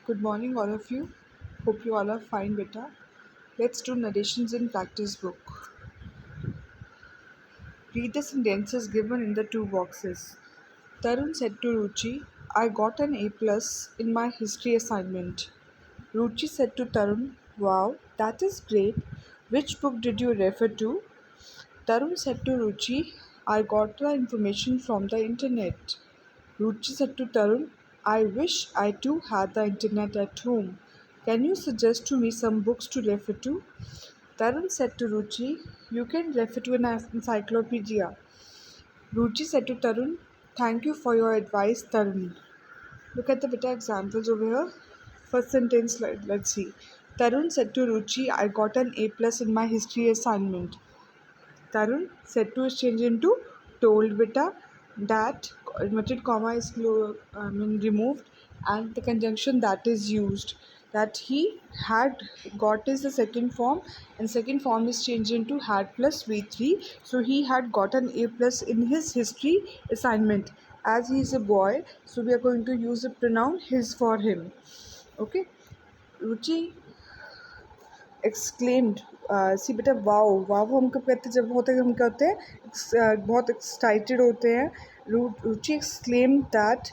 Good morning, all of you. Hope you all are fine, beta. Let's do narrations in practice book. Read the sentences given in the two boxes. Tarun said to Ruchi, I got an A plus in my history assignment. Ruchi said to Tarun, Wow, that is great. Which book did you refer to? Tarun said to Ruchi, I got the information from the internet. Ruchi said to Tarun, I wish I too had the internet at home. Can you suggest to me some books to refer to? Tarun said to Ruchi, You can refer to an encyclopedia. Ruchi said to Tarun, Thank you for your advice, Tarun. Look at the better examples over here. First sentence, let's see. Tarun said to Ruchi, I got an A plus in my history assignment. Tarun said to change into told beta that inverted comma is removed and the conjunction that is used that he had got is the second form and second form is changed into had plus v3, so he had got an A plus in his history assignment. As he is a boy, so we are going to use the pronoun his for him. Okay. Ruchi exclaimed see बेटा wow wow हम कब कहते हैं जब होते हैं हम क्या होते हैं बहुत एक्साइटेड होते हैं Ruchi exclaim that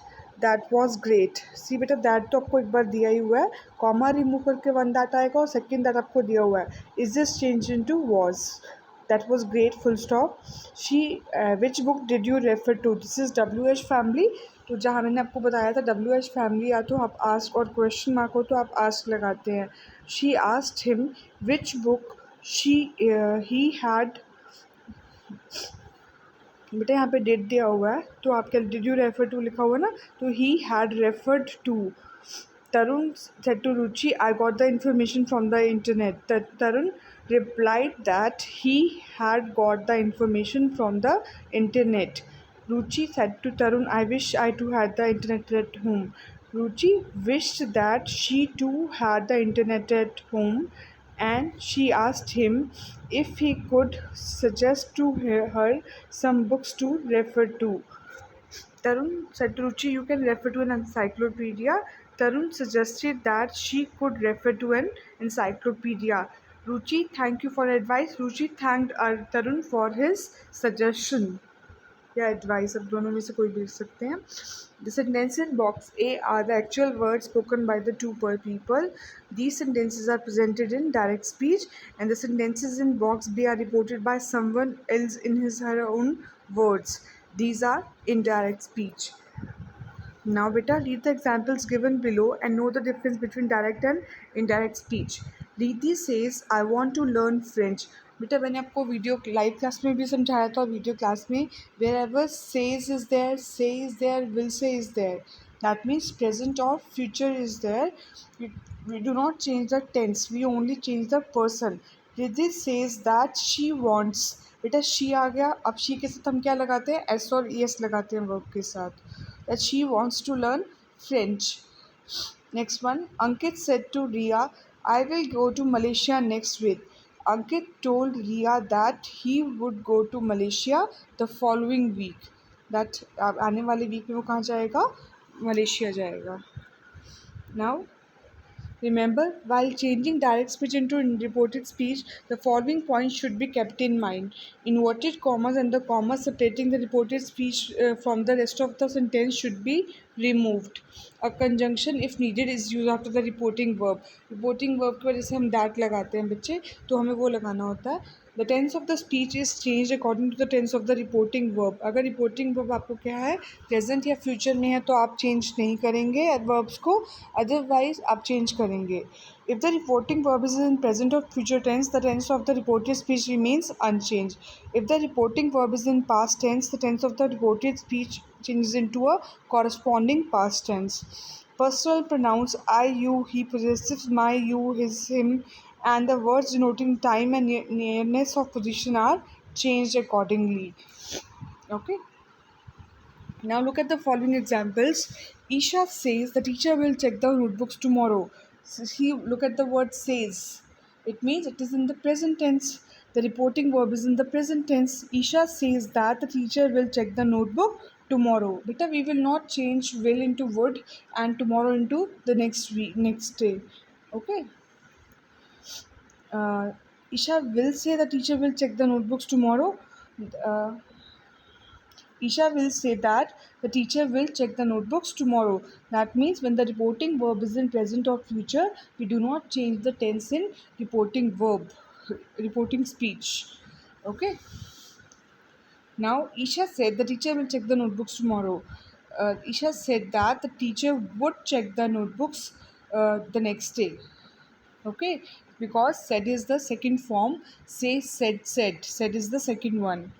that was great see बेटा दैट तो आपको एक बार दिया ही हुआ है कॉमा रिमूव करके वन दैट आएगा और सेकंड दैट आपको दिया हुआ है is this change into was that was great full stop she which book did you refer to this is WH family तो जहाँ मैंने आपको बताया था WH फैमिली या तो आप आस्क और क्वेश्चन मार्क हो तो आप आस्क लगाते हैं she asked him which book he had बेटा यहाँ पे डेट दिया हुआ है तो आप क्या डिड यू रेफर टू लिखा हुआ ना तो he had referred to Tarun said to Ruchi, I got the information from the internet. Tarun replied that he had got the information from the internet. Ruchi said to Tarun, I wish I too had the internet at home. Ruchi wished that she too had the internet at home and she asked him if he could suggest to her some books to refer to. Tarun said to Ruchi, you can refer to an encyclopedia. Tarun suggested that she could refer to an encyclopedia. Ruchi, thank you for advice. Ruchi thanked Tarun for his suggestion. या advice अब दोनों में से कोई भी लिख सकते हैं The sentences in box A are the actual words spoken by the two people. These sentences are presented in direct speech, and the sentences in box B are reported by someone else in his or her own words. These are indirect speech. Now, beta, read the examples given below and know the difference between direct and indirect speech. Riddhi says, I want to learn French. बेटा मैंने आपको video live class में भी समझाया था video class में wherever says is there say is there will say is there that means present और future is there we do not change the tense, we only change the person. Riddhi says that she wants. बेटा she आ गया अब she के साथ हम क्या लगाते हैं s और es लगाते हैं verb के साथ that she wants to learn French. Next one, Ankit said to Ria, I will go to Malaysia next week. Ankit told Ria that he would go to Malaysia the following week. That आने वाले week में वो कहाँ जाएगा Malaysia जाएगा. Now remember, while changing direct speech into reported speech, the following points should be kept in mind. Inverted commas and the commas separating the reported speech from the rest of the sentence should be removed. A conjunction, if needed, is used after the reporting verb. Reporting verb की वजह से हम that लगाते हैं बच्चे, तो हमें वो लगाना होता है. The tense of the speech is changed according to the tense of the reporting verb. अगर reporting verb आपको क्या है present या future में है तो आप change नहीं करेंगे verbs को, otherwise आप change करेंगे. If the reporting verb is in present or future tense, the tense of the reported speech remains unchanged. If the reporting verb is in past tense, the tense of the reported speech changes into a corresponding past tense. Personal pronouns I, you, he, possessives my, you, his, him, and the words denoting time and nearness of position are changed accordingly. Okay. Now look at the following examples. Isha says the teacher will check the notebooks tomorrow. So look at the word says. It means it is in the present tense. The reporting verb is in the present tense. Isha says that the teacher will check the notebook tomorrow. Beta, we will not change will into would and tomorrow into the next week, next day. Okay. uh, Isha will say the teacher will check the notebooks tomorrow. uh, Isha will say that the teacher will check the notebooks tomorrow. That means when the reporting verb is in present or future, we do not change the tense in reporting verb, reporting speech. Okay. Now, Isha said the teacher will check the notebooks tomorrow. Isha said that the teacher would check the notebooks the next day. Okay, because said is the second form, say said is the second one.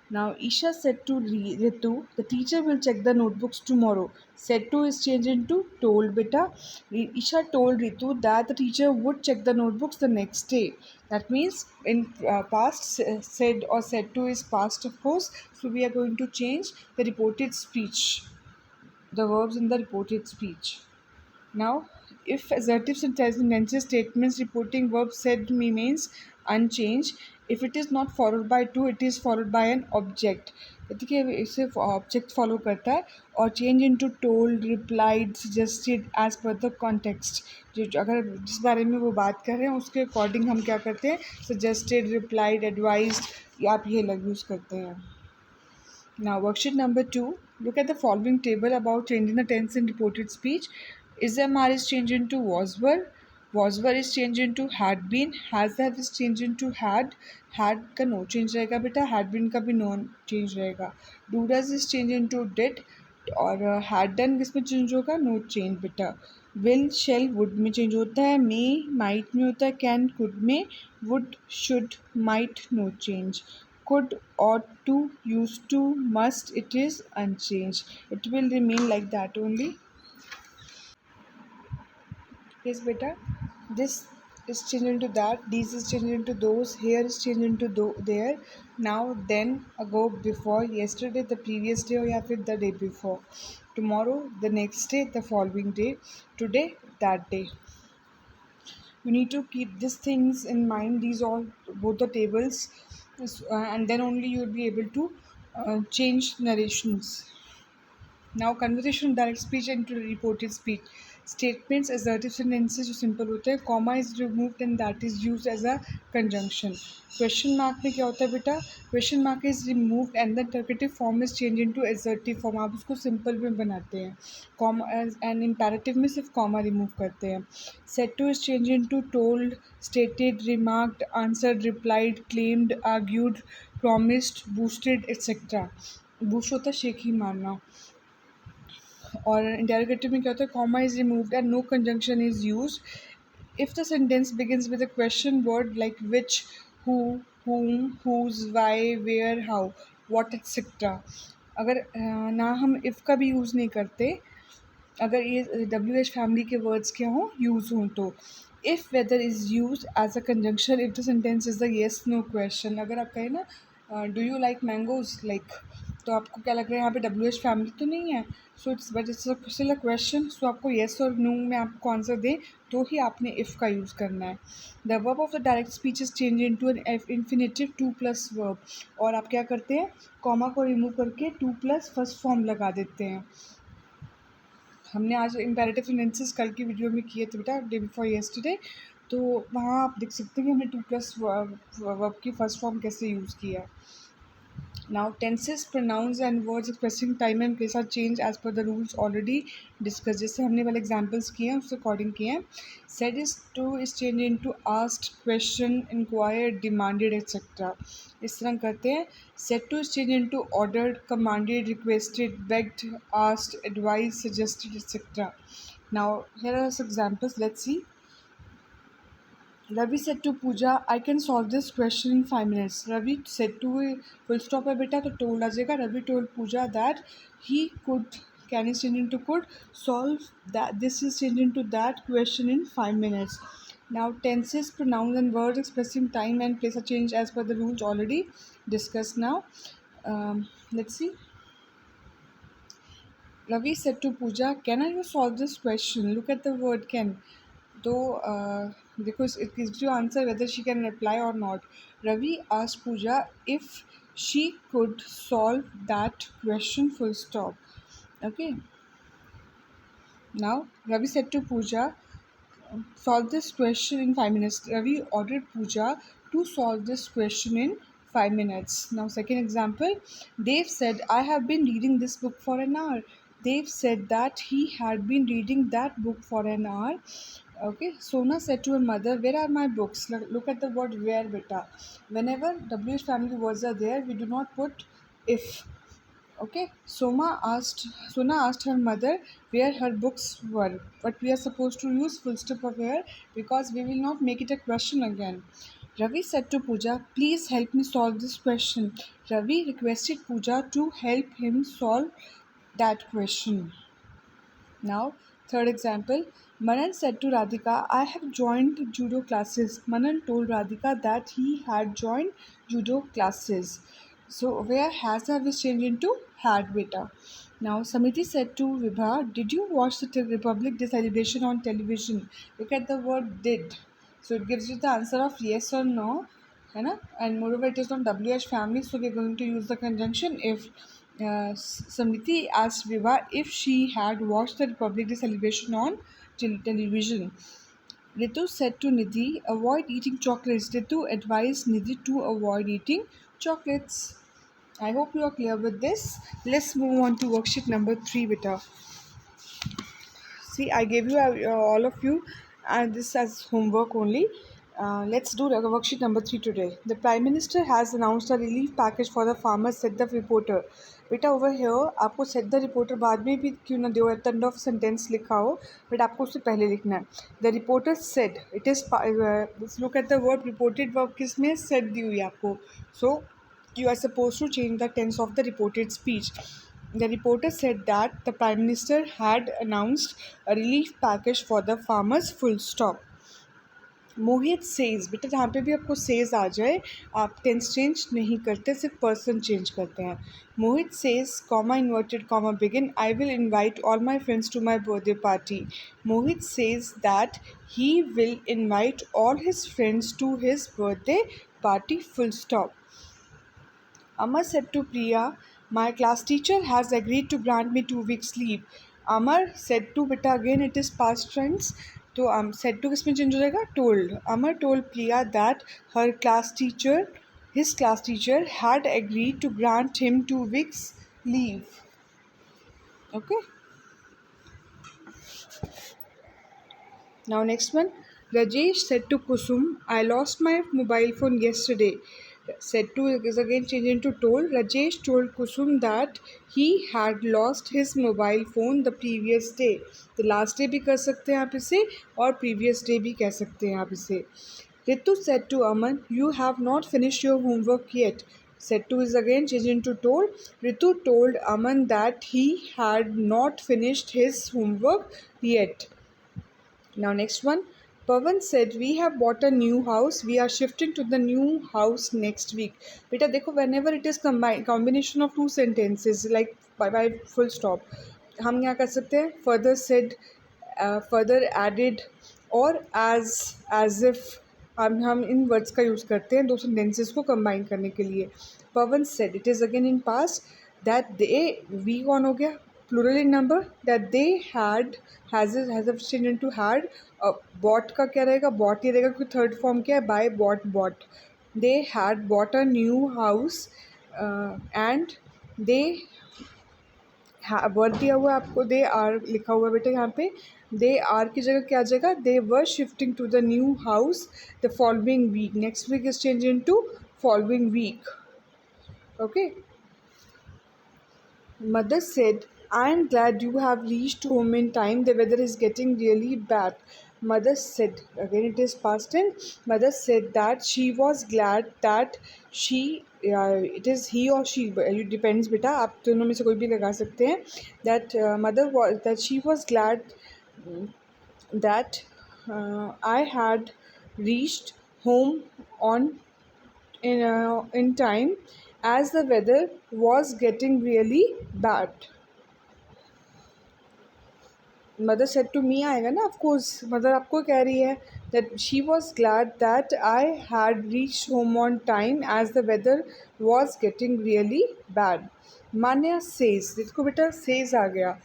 Now Isha said to Ritu, the teacher will check the notebooks tomorrow. Said to is changed into told. Beta, Isha told Ritu that the teacher would check the notebooks the next day. That means in past, said or said to is past, of course. So we are going to change the reported speech, the verbs in the reported speech. Now, if assertive sentences statements reporting verb said remains unchanged, if it is not followed by to, it is followed by an object. देखिए इसे object follow करता है और change into told, replied, suggested as per the context. जो अगर जिस बारे में वो बात कर रहे हैं उसके अकॉर्डिंग हम क्या करते हैं, सजेस्टेड, रिप्लाइड, एडवाइज्ड, आप ये लग यूज़ करते हैं। Now, worksheet number 2. Look at the following table about changing the tense in reported speech. Is is changed into was were. Was were is changed into had been. Has have is changed into had. Had का no change रहेगा बेटा. Had been का भी no change रहेगा. Do does is changed into did. और had done किसमें change होगा, no change बेटा. Will, shall, would में चेंज होता है. May, might में होता है. Can, could में. Would, should, might, no change. Could, ought to, used to, must, it is unchanged. It will remain like that only. Yes, beta. This is changed into that. These is changed into those. Here is changed into there. Now, then, ago, before, yesterday, the previous day, or या फिर the day before. Tomorrow, the next day, the following day. Today, that day. You need to keep these things in mind. These all both the tables, and then only you will be able to change narrations. Now, conversation direct speech into reported speech. Statements, assertive sentences जो simple होते हैं, comma is removed and that is used as a conjunction. Question mark में क्या होता है बेटा, question mark is removed and the interrogative form is changed into assertive form. आप उसको simple में बनाते हैं. Comma and imperative में सिर्फ comma remove करते हैं. Said to is changed into told, stated, remarked, answered, replied, claimed, argued, promised, boosted, etc. Boost होता है शेख ही मारना। और इंटेरोगेटिव में क्या होता है, comma is removed and no conjunction is used if the sentence begins with a question word like which, who, whom, whose, why, where, how, what, etc. अगर ना हम इफ़ का भी यूज़ नहीं करते, अगर ये WH फैमिली के वर्ड्स क्या हों, यूज़ हों, तो if whether is use as a conjunction if the sentence is the yes no question. अगर आप कहें ना do you like mangoes, like, तो आपको क्या लग रहा है यहाँ पे WH फैमिली तो नहीं है, so it's but it's still a question, so आपको येस और नो में आपको आंसर दें तो ही आपने इफ़ का यूज़ करना है। The verb of the direct speech is change into an infinitive 2+ verb, और आप क्या करते हैं, कॉमा को रिमूव करके 2+ फर्स्ट फॉर्म लगा देते हैं। हमने आज इम्पेरेटिव सेंटेंसेस कल की वीडियो में किए थे बेटा, डे बिफोर येस्टरडे, तो वहाँ आप देख सकते हैं कि हमने 2+ वर्ब की फर्स्ट फॉर्म कैसे यूज़ किया है। Now, tenses, pronouns and words expressing time and place are changed as per the rules already discussed. जैसे हमने वाले examples किए हैं उसके according किए हैं. Said is to is changed into asked, question, inquired, demanded, etc. इस तरह करते हैं. Said to is changed into ordered, commanded, requested, begged, asked, advised, suggested, etc. Now, here are some examples. Let's see. Ravi said to Pooja, I can solve this question in 5 minutes. Ravi said to, full stop है बेटा तो told आ जाएगा. Ravi told Pooja that he could, can is changed into could, solve that, this is changed into that question in 5 minutes. Now tenses, pronouns and words expressing time and place are changed as per the rules already discussed now. Let's see. Ravi said to Pooja, can I solve this question? Look at the word can. तो देखो it gives you answer whether she can reply or not. Ravi asked Pooja if she could solve that question, full stop. Okay. Now Ravi said to Pooja, solve this question in 5 minutes. Ravi ordered Pooja to solve this question in 5 minutes. Now, second example, Dave said, I have been reading this book for an hour. Dave said that he had been reading that book for an hour. Okay, Sona said to her mother, where are my books? Look at the word where, beta. Whenever WH family words are there, we do not put if. Okay, Sona asked her mother where her books were, but we are supposed to use full stop of where because we will not make it a question again. Ravi said to Pooja, please help me solve this question. Ravi requested Pooja to help him solve that question. Now, third example, Manan said to Radhika, I have joined judo classes. Manan told Radhika that he had joined judo classes. So, where has have is changed into had beta. Now, Samiti said to Vibha, did you watch the Republic Day celebration on television? Look at the word did. So, it gives you the answer of yes or no. है ना? And moreover, it is on WH family, so we are going to use the conjunction if. Samriti asked Viva if she had watched the Republic Day celebration on television. Ritu said to Nidhi, avoid eating chocolates. Ritu advised Nidhi to avoid eating chocolates. I hope you are clear with this. Let's move on to worksheet number 3, beta. See, I gave you all of you this as homework only. Let's do worksheet number 3 today. The Prime Minister has announced a relief package for the farmers, said the reporter. बेटा over here आपको said the reporter बाद में भी क्यों ना दो end of sentence लिखा हो बट आपको उससे पहले लिखना है. The reporter said it is let's look at the word reported verb किस में said दी हुई है आपको. So you are supposed to change the tense of the reported speech. The reporter said that the Prime Minister had announced a relief package for the farmers, full stop. Mohit says बेटा जहाँ पे भी आपको says आ जाए आप tense change नहीं करते सिर्फ पर्सन चेंज करते हैं. Mohit says comma inverted comma begin I will invite all my friends to my birthday party. Mohit says that he will invite all his friends to his birthday party, full stop. Amar said to Priya, my class teacher has agreed to grant me 2 weeks leave. Amar said to beta again it is past tense. तो said to किसमें change हो जाएगा told. Amar told Priya that her class teacher, his class teacher had agreed to grant him 2 weeks leave. Okay. Now next one. Rajesh said to Kusum, I lost my mobile phone yesterday. Said to is again changed into told. Rajesh told Kusum that he had lost his mobile phone the previous day. The last day भी कर सकते हैं आप इसे और previous day भी कह सकते हैं आप इसे. Ritu said to Aman, you have not finished your homework yet. Said to is again changed into told. Ritu told Aman that he had not finished his homework yet. Now next one. Pawan said we have bought a new house. We are shifting to the new house next week. बेटा देखो whenever it is combination of two sentences like by full stop हम क्या कर सकते हैं further said, further added और as if हम इन words का यूज़ करते हैं दो सेंटेंसेस को कंबाइन करने के लिए. Pawan said it is again in past that they we कौन हो गया plural in number that they had has change into had. Bought का क्या रहेगा बॉट ही रहेगा क्योंकि थर्ड फॉर्म क्या है buy bought. They had bought a new house and they word दिया हुआ है आपको दे आर लिखा हुआ है बेटा यहाँ पे. दे आर की जगह क्या आ जाएगा they were shifting to the new house the following week. Next week is change into following week. Okay. Mother said, I am glad you have reached home in time. The weather is getting really bad. Mother said, again it is past tense. Mother said that she was glad that she, it is he or she, it depends बेटा आप दोनों में से कोई भी लगा सकते हैं. That mother was that she was glad that I had reached home on in time as the weather was getting really bad. Mother said to me आएगा ना, ऑफ कोर्स मदर आपको कह रही है that she was glad that I had reach home on time as the weather was getting really bad. Manya says, देखो बेटा says आ गया.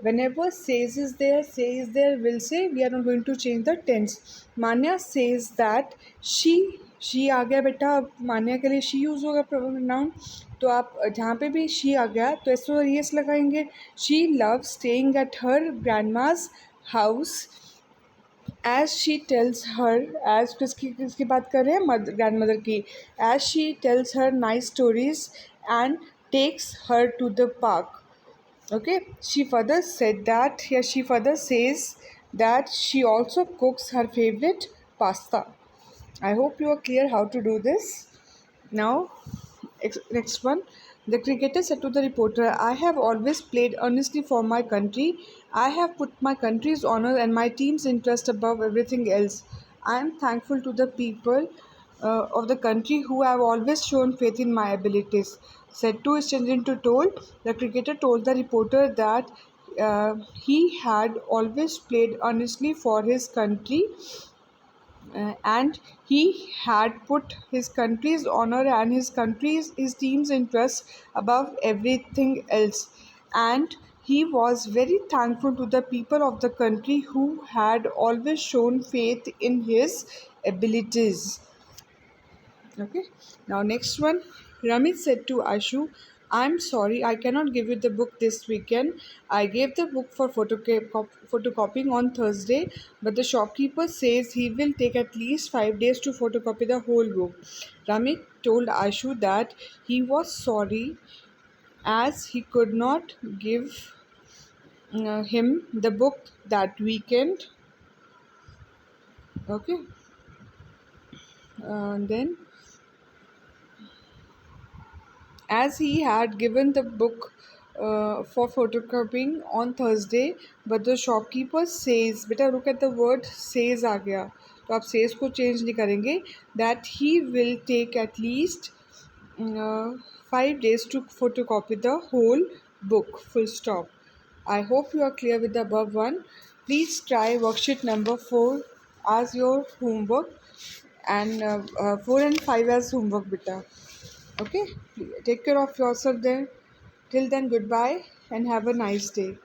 Whenever says is there will say we are not going to change the tense. Manya says that she आ गया बेटा. अब मान्या के लिए she use होगा pronoun. तो आप जहाँ पे भी she आ गया तो एस और yes लगाएंगे. She loves staying at her grandma's house as she tells her, as किसकी बात कर रहे हैं, मदर ग्रैंड मदर की. as she tells her nice stories and takes her to the park. Okay, she further said that, here she further says that she also cooks her favorite pasta. I hope you are clear how to do this. Now, next one. The cricketer said to the reporter, I have always played earnestly for my country. I have put my country's honor and my team's interest above everything else. I am thankful to the people of the country who have always shown faith in my abilities. Said to to told, the cricketer told the reporter that he had always played earnestly for his country and he had put his country's honor and his team's interests above everything else, and he was very thankful to the people of the country who had always shown faith in his abilities. Okay. Now next one. Ramit said to Ashu, I'm sorry, I cannot give you the book this weekend. I gave the book for photocopying on Thursday, but the shopkeeper says he will take at least 5 days to photocopy the whole book. Ramit told Ashu that he was sorry as he could not give him the book that weekend. Okay. Then as he had given the book for photocopying on Thursday, but the shopkeeper says, beta look at the word says आ गया, तो आप says को change नहीं करेंगे, that he will take at least 5 days to photocopy the whole book, full stop. I hope you are clear with the above one. Please try worksheet number 4 as your homework and 4 and 5 as homework beta. Okay, take care of yourself then. Till then, goodbye and have a nice day.